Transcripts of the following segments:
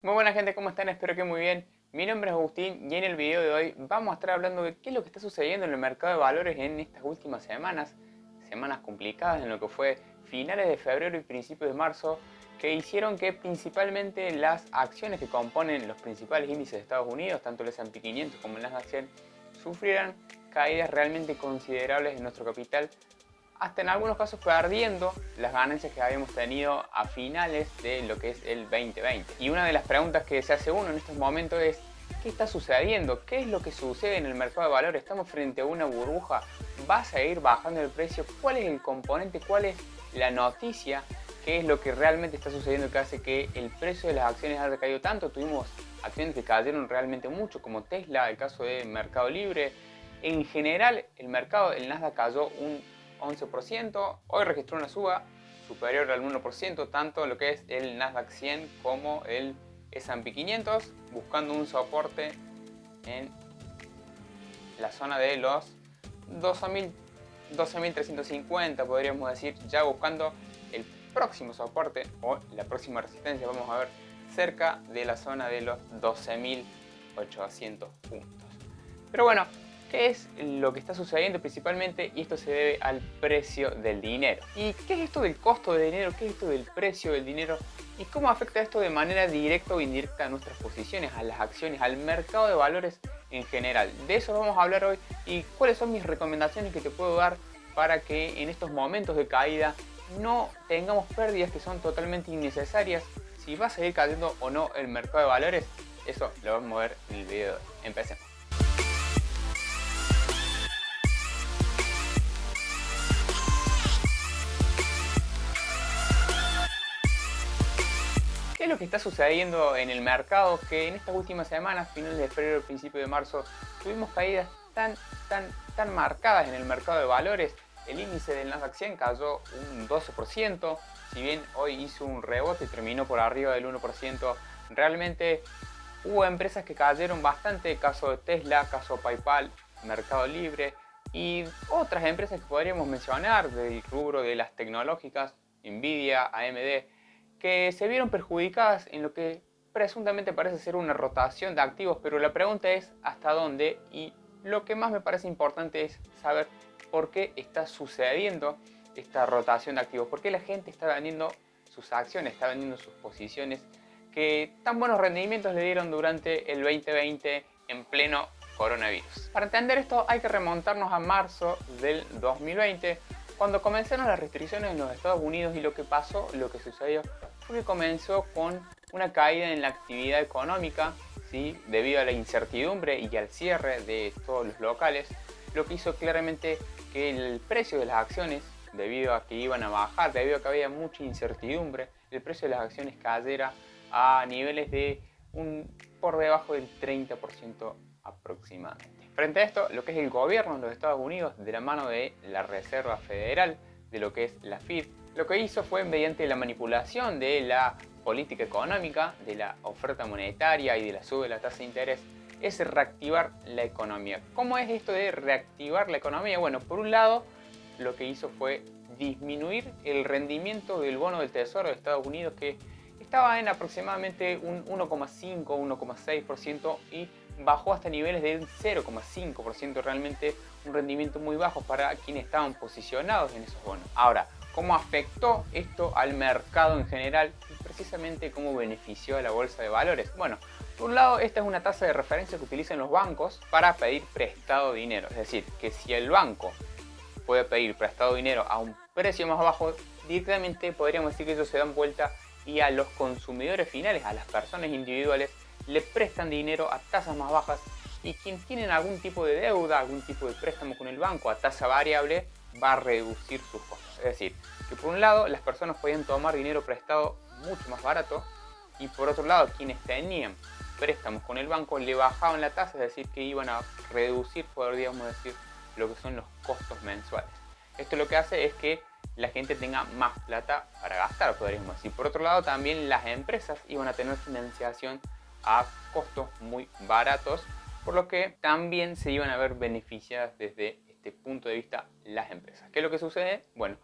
Muy buena gente, ¿cómo están? Espero que muy bien. Mi nombre es Agustín y en el video de hoy vamos a estar hablando de qué es lo que está sucediendo en el mercado de valores en estas últimas semanas. Semanas complicadas en lo que fue finales de febrero y principios de marzo, que hicieron que principalmente las acciones que componen los principales índices de Estados Unidos, tanto el S&P 500 como el Nasdaq 100, sufrieran caídas realmente considerables en nuestro capital, hasta en algunos casos perdiendo las ganancias que habíamos tenido a finales de lo que es el 2020. Y una de las preguntas que se hace uno en estos momentos es: ¿qué está sucediendo? ¿Qué es lo que sucede en el mercado de valores? ¿Estamos frente a una burbuja? ¿Va a seguir bajando el precio? ¿Cuál es el componente? ¿Cuál es la noticia? ¿Qué es lo que realmente está sucediendo que hace que el precio de las acciones haya caído tanto? Tuvimos acciones que cayeron realmente mucho, como Tesla, el caso de Mercado Libre. En general, el mercado, el Nasdaq cayó un 11%, hoy registró una suba superior al 1%, tanto lo que es el Nasdaq 100 como el S&P 500, buscando un soporte en la zona de los 12.350, podríamos decir, ya buscando el próximo soporte o la próxima resistencia, vamos a ver, cerca de la zona de los 12.800 puntos. Pero bueno, ¿qué es lo que está sucediendo principalmente? Y esto se debe al precio del dinero. ¿Y qué es esto del costo del dinero? ¿Qué es esto del precio del dinero? ¿Y cómo afecta esto de manera directa o indirecta a nuestras posiciones, a las acciones, al mercado de valores en general? De eso vamos a hablar hoy y cuáles son mis recomendaciones que te puedo dar para que en estos momentos de caída no tengamos pérdidas que son totalmente innecesarias. Si va a seguir cayendo o no el mercado de valores, eso lo vamos a ver en el video de hoy. Empecemos. ¿Qué es lo que está sucediendo en el mercado? Que en estas últimas semanas, finales de febrero, principio de marzo, tuvimos caídas tan marcadas en el mercado de valores. El índice del Nasdaq 100 cayó un 12%, si bien hoy hizo un rebote y terminó por arriba del 1%, realmente hubo empresas que cayeron bastante, caso de Tesla, caso PayPal, Mercado Libre y otras empresas que podríamos mencionar del rubro de las tecnológicas, Nvidia, AMD, que se vieron perjudicadas en lo que presuntamente parece ser una rotación de activos, pero la pregunta es hasta dónde, y lo que más me parece importante es saber por qué está sucediendo esta rotación de activos, por qué la gente está vendiendo sus acciones, está vendiendo sus posiciones que tan buenos rendimientos le dieron durante el 2020 en pleno coronavirus. Para entender esto hay que remontarnos a marzo del 2020, cuando comenzaron las restricciones en los Estados Unidos, y lo que pasó, lo que sucedió, fue que comenzó con una caída en la actividad económica, ¿sí? Debido a la incertidumbre y al cierre de todos los locales, lo que hizo claramente que el precio de las acciones, debido a que iban a bajar, debido a que había mucha incertidumbre, el precio de las acciones cayera a niveles de por debajo del 30% aproximadamente. Frente a esto, lo que es el gobierno de los Estados Unidos, de la mano de la Reserva Federal, de lo que es la Fed, lo que hizo fue, mediante la manipulación de la política económica, de la oferta monetaria y de la suba de la tasa de interés, es reactivar la economía. ¿Cómo es esto de reactivar la economía? Bueno, por un lado, lo que hizo fue disminuir el rendimiento del bono del Tesoro de Estados Unidos, que estaba en aproximadamente un 1,5-1,6%, y bajó hasta niveles del 0,5%, realmente un rendimiento muy bajo para quienes estaban posicionados en esos bonos. Ahora, ¿cómo afectó esto al mercado en general y precisamente cómo benefició a la bolsa de valores? Bueno, por un lado, esta es una tasa de referencia que utilizan los bancos para pedir prestado dinero, es decir, que si el banco puede pedir prestado dinero a un precio más bajo, directamente podríamos decir que ellos se dan vuelta y a los consumidores finales, a las personas individuales, le prestan dinero a tasas más bajas, y quienes tienen algún tipo de deuda, algún tipo de préstamo con el banco a tasa variable, va a reducir sus costos. Es decir, que por un lado las personas podían tomar dinero prestado mucho más barato, y por otro lado quienes tenían préstamos con el banco le bajaban la tasa, es decir, que iban a reducir, podríamos decir, lo que son los costos mensuales. Esto lo que hace es que la gente tenga más plata para gastar, podríamos decir. Por otro lado, también las empresas iban a tener financiación a costos muy baratos, por lo que también se iban a ver beneficiadas desde este punto de vista las empresas. ¿Qué es lo que sucede? Bueno,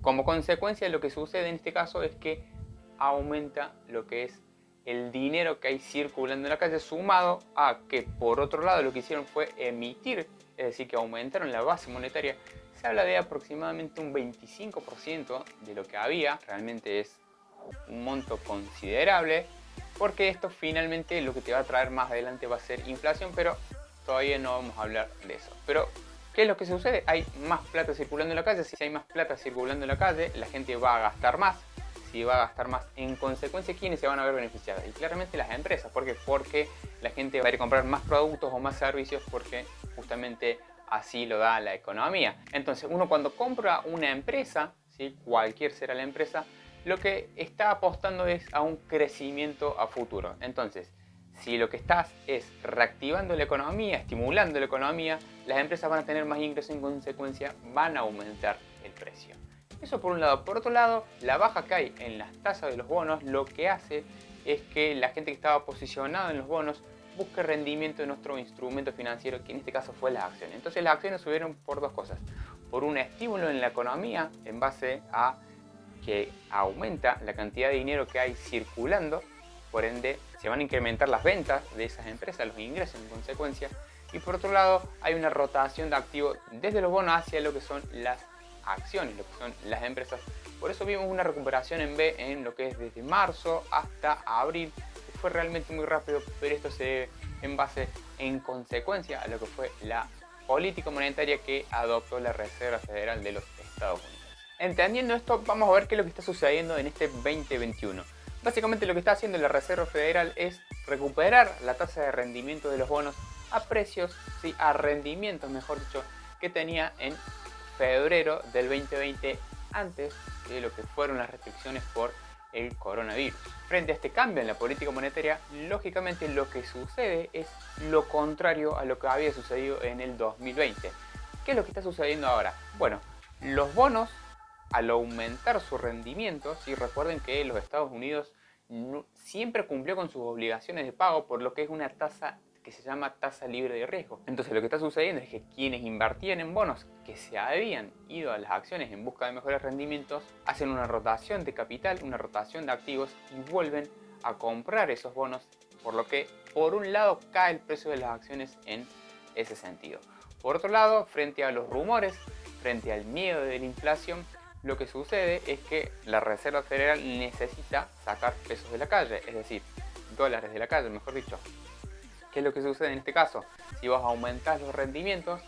como consecuencia, lo que sucede en este caso es que aumenta lo que es el dinero que hay circulando en la calle, sumado a que por otro lado lo que hicieron fue emitir, es decir, que aumentaron la base monetaria. Se habla de aproximadamente un 25% de lo que había. Realmente es un monto considerable, porque esto finalmente lo que te va a traer más adelante va a ser inflación, pero todavía no vamos a hablar de eso. Pero ¿qué es lo que sucede? Hay más plata circulando en la calle. Si hay más plata circulando en la calle, la gente va a gastar más. Si va a gastar más, en consecuencia, ¿quiénes se van a ver beneficiados? Y claramente las empresas. ¿Por qué? Porque la gente va a ir a comprar más productos o más servicios, porque justamente así lo da la economía. Entonces, uno cuando compra una empresa, ¿sí? Cualquier será la empresa, lo que está apostando es a un crecimiento a futuro. Entonces, si lo que estás es reactivando la economía, estimulando la economía, las empresas van a tener más ingresos, en consecuencia van a aumentar el precio. Eso por un lado. Por otro lado, la baja que hay en las tasas de los bonos lo que hace es que la gente que estaba posicionada en los bonos busque rendimiento de nuestro instrumento financiero, que en este caso fue las acciones. Entonces las acciones subieron por dos cosas. Por un estímulo en la economía en base a que aumenta la cantidad de dinero que hay circulando, por ende se van a incrementar las ventas de esas empresas, los ingresos en consecuencia. Y por otro lado hay una rotación de activos desde los bonos hacia lo que son las acciones, lo que son las empresas. Por eso vimos una recuperación en B en lo que es desde marzo hasta abril, que fue realmente muy rápido, pero esto se debe en base, en consecuencia, a lo que fue la política monetaria que adoptó la Reserva Federal de los Estados Unidos. Entendiendo esto, vamos a ver qué es lo que está sucediendo en este 2021. Básicamente lo que está haciendo la Reserva Federal es recuperar la tasa de rendimiento de los bonos a precios, ¿sí? A rendimientos, mejor dicho, que tenía en febrero del 2020, antes de lo que fueron las restricciones por el coronavirus. Frente a este cambio en la política monetaria, lógicamente lo que sucede es lo contrario a lo que había sucedido en el 2020. ¿Qué es lo que está sucediendo ahora? Bueno, los bonos, al aumentar su rendimiento, ¿sí? Recuerden que los Estados Unidos siempre cumplió con sus obligaciones de pago por lo que es una tasa que se llama tasa libre de riesgo. Entonces lo que está sucediendo es que quienes invertían en bonos que se habían ido a las acciones en busca de mejores rendimientos, hacen una rotación de capital, una rotación de activos y vuelven a comprar esos bonos, por lo que por un lado cae el precio de las acciones en ese sentido. Por otro lado, frente a los rumores, frente al miedo de la inflación, lo que sucede es que la Reserva Federal necesita sacar pesos de la calle, es decir, dólares de la calle, mejor dicho. ¿Qué es lo que sucede en este caso? Si vos aumentás los rendimientos,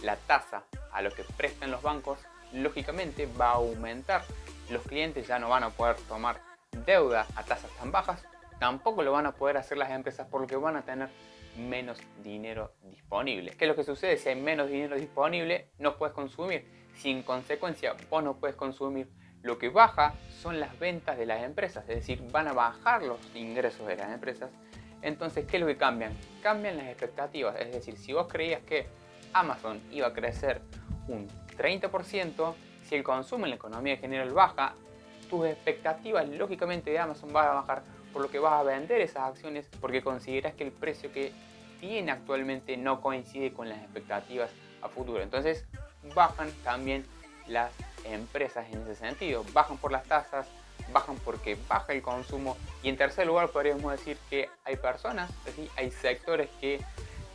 la tasa a lo que prestan los bancos, lógicamente va a aumentar. Los clientes ya no van a poder tomar deuda a tasas tan bajas, tampoco lo van a poder hacer las empresas, por lo que van a tener menos dinero disponible. ¿Qué es lo que sucede? Si hay menos dinero disponible, no puedes consumir. Si en consecuencia vos no puedes consumir, lo que baja son las ventas de las empresas, es decir, van a bajar los ingresos de las empresas. Entonces, ¿qué es lo que cambian? Cambian las expectativas, es decir, si vos creías que Amazon iba a crecer un 30%, si el consumo en la economía general baja, tus expectativas lógicamente de Amazon van a bajar, por lo que vas a vender esas acciones porque consideras que el precio que tiene actualmente no coincide con las expectativas a futuro. Entonces bajan también las empresas en ese sentido, bajan por las tasas, bajan porque baja el consumo, y en tercer lugar podríamos decir que hay personas, ¿sí? Hay sectores que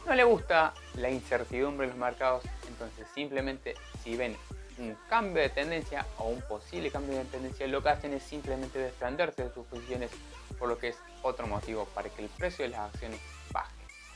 no les gusta la incertidumbre en los mercados, entonces simplemente si ven un cambio de tendencia o un posible cambio de tendencia, lo que hacen es simplemente desprenderse de sus posiciones, por lo que es otro motivo para que el precio de las acciones baje.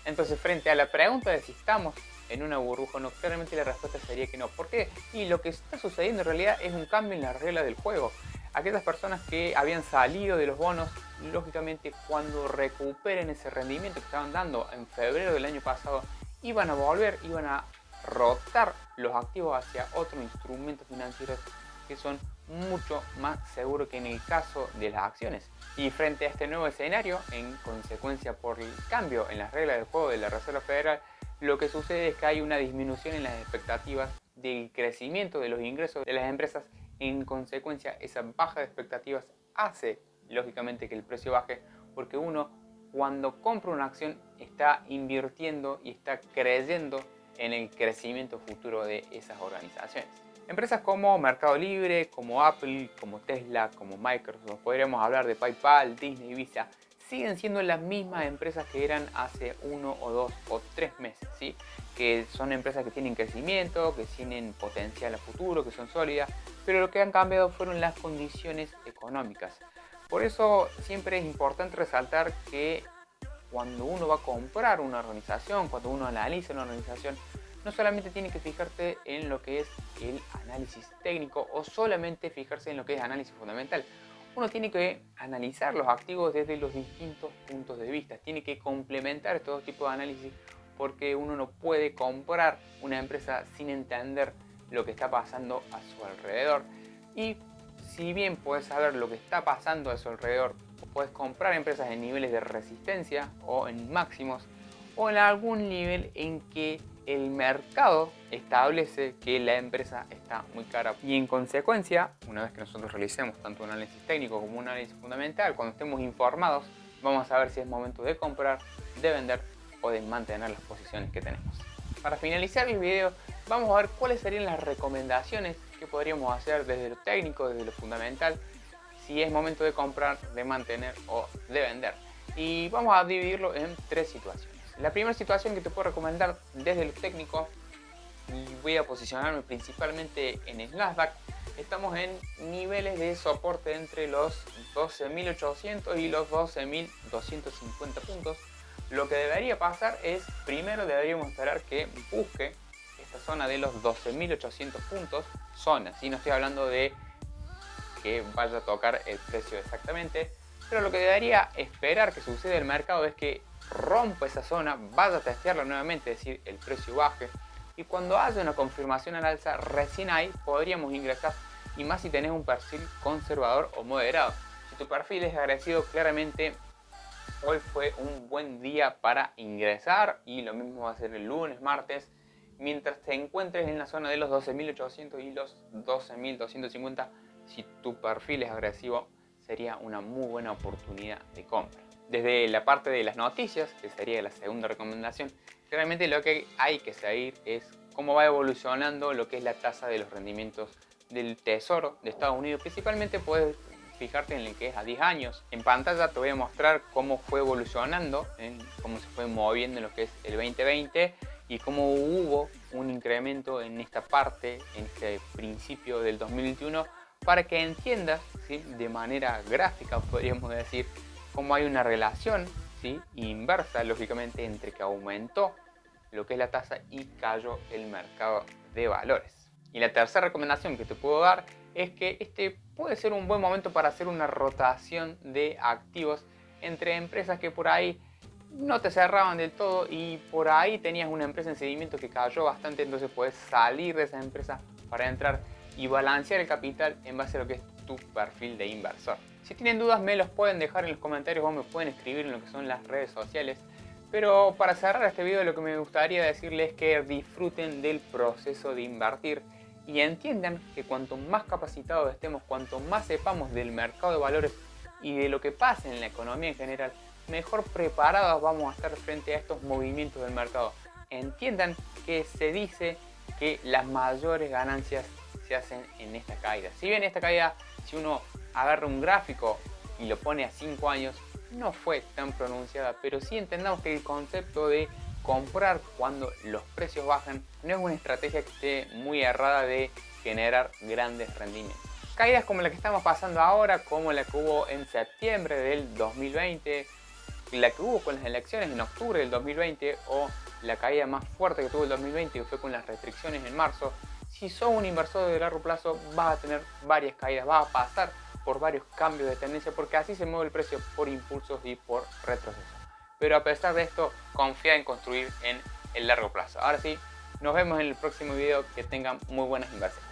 Entonces, frente a la pregunta de si estamos en una burbuja o no, claramente la respuesta sería que no. ¿Por qué? Y lo que está sucediendo en realidad es un cambio en la regla del juego. Aquellas personas que habían salido de los bonos, lógicamente cuando recuperen ese rendimiento que estaban dando en febrero del año pasado, iban a volver, iban a rotar los activos hacia otros instrumentos financieros que son mucho más seguros que en el caso de las acciones. Y frente a este nuevo escenario, en consecuencia por el cambio en las reglas del juego de la Reserva Federal, lo que sucede es que hay una disminución en las expectativas del crecimiento de los ingresos de las empresas. En consecuencia, esa baja de expectativas hace lógicamente que el precio baje, porque uno cuando compra una acción está invirtiendo y está creyendo en el crecimiento futuro de esas organizaciones. Empresas como Mercado Libre, como Apple, como Tesla, como Microsoft, podríamos hablar de PayPal, Disney, Visa, siguen siendo las mismas empresas que eran hace 1 o 2 o 3 meses, ¿sí? Que son empresas que tienen crecimiento, que tienen potencial a futuro, que son sólidas, pero lo que han cambiado fueron las condiciones económicas. Por eso siempre es importante resaltar que cuando uno va a comprar una organización, cuando uno analiza una organización, no solamente tiene que fijarse en lo que es el análisis técnico o solamente fijarse en lo que es análisis fundamental. Uno tiene que analizar los activos desde los distintos puntos de vista, tiene que complementar estos tipos de análisis porque uno no puede comprar una empresa sin entender lo que está pasando a su alrededor. Y si bien puedes saber lo que está pasando a su alrededor, puedes comprar empresas en niveles de resistencia o en máximos o en algún nivel en que el mercado establece que la empresa está muy cara. Y en consecuencia, una vez que nosotros realicemos tanto un análisis técnico como un análisis fundamental, cuando estemos informados, vamos a saber si es momento de comprar, de vender o de mantener las posiciones que tenemos. Para finalizar el video, vamos a ver cuáles serían las recomendaciones que podríamos hacer desde lo técnico, desde lo fundamental, si es momento de comprar, de mantener o de vender. Y vamos a dividirlo en 3 situaciones. La primera situación que te puedo recomendar desde lo técnico, y voy a posicionarme principalmente en el Nasdaq, estamos en niveles de soporte entre los 12.800 y los 12.250 puntos. Lo que debería pasar es, primero deberíamos esperar que busque esta zona de los 12.800 puntos, zona, ¿sí? No estoy hablando de que vaya a tocar el precio exactamente, pero lo que debería esperar que suceda en el mercado es que rompa esa zona, vaya a testearla nuevamente, es decir, el precio baje, y cuando haya una confirmación al alza, recién ahí podríamos ingresar, y más si tenés un perfil conservador o moderado. Si tu perfil es agresivo, claramente hoy fue un buen día para ingresar, y lo mismo va a ser el lunes, martes, mientras te encuentres en la zona de los 12.800 y los 12.250. Si tu perfil es agresivo, sería una muy buena oportunidad de compra. Desde la parte de las noticias, que sería la segunda recomendación, realmente lo que hay que seguir es cómo va evolucionando lo que es la tasa de los rendimientos del Tesoro de Estados Unidos. Principalmente puedes fijarte en el que es a 10 años. En pantalla te voy a mostrar cómo fue evolucionando, cómo se fue moviendo en lo que es el 2020 y cómo hubo un incremento en esta parte, en este principio del 2021, para que entiendas, ¿sí?, de manera gráfica, podríamos decir, cómo hay una relación, ¿sí?, inversa, lógicamente, entre que aumentó lo que es la tasa y cayó el mercado de valores. Y la tercera recomendación que te puedo dar es que este puede ser un buen momento para hacer una rotación de activos entre empresas que por ahí no te cerraban del todo y por ahí tenías una empresa en seguimiento que cayó bastante, entonces puedes salir de esa empresa para entrar y balancear el capital en base a lo que es tu perfil de inversor. Si tienen dudas me los pueden dejar en los comentarios o me pueden escribir en lo que son las redes sociales. Pero para cerrar este video lo que me gustaría decirles es que disfruten del proceso de invertir y entiendan que cuanto más capacitados estemos, cuanto más sepamos del mercado de valores y de lo que pasa en la economía en general, mejor preparados vamos a estar frente a estos movimientos del mercado. Entiendan que se dice que las mayores ganancias se hacen en esta caída. Si bien esta caída, si uno agarra un gráfico y lo pone a 5 años, no fue tan pronunciada, pero sí entendamos que el concepto de comprar cuando los precios bajan no es una estrategia que esté muy errada de generar grandes rendimientos. Caídas como la que estamos pasando ahora, como la que hubo en septiembre del 2020, la que hubo con las elecciones en octubre del 2020 o la caída más fuerte que tuvo el 2020 que fue con las restricciones en marzo. Si sos un inversor de largo plazo vas a tener varias caídas, vas a pasar por varios cambios de tendencia porque así se mueve el precio, por impulsos y por retroceso. Pero a pesar de esto, confía en construir en el largo plazo. Ahora sí, nos vemos en el próximo video. Que tengan muy buenas inversiones.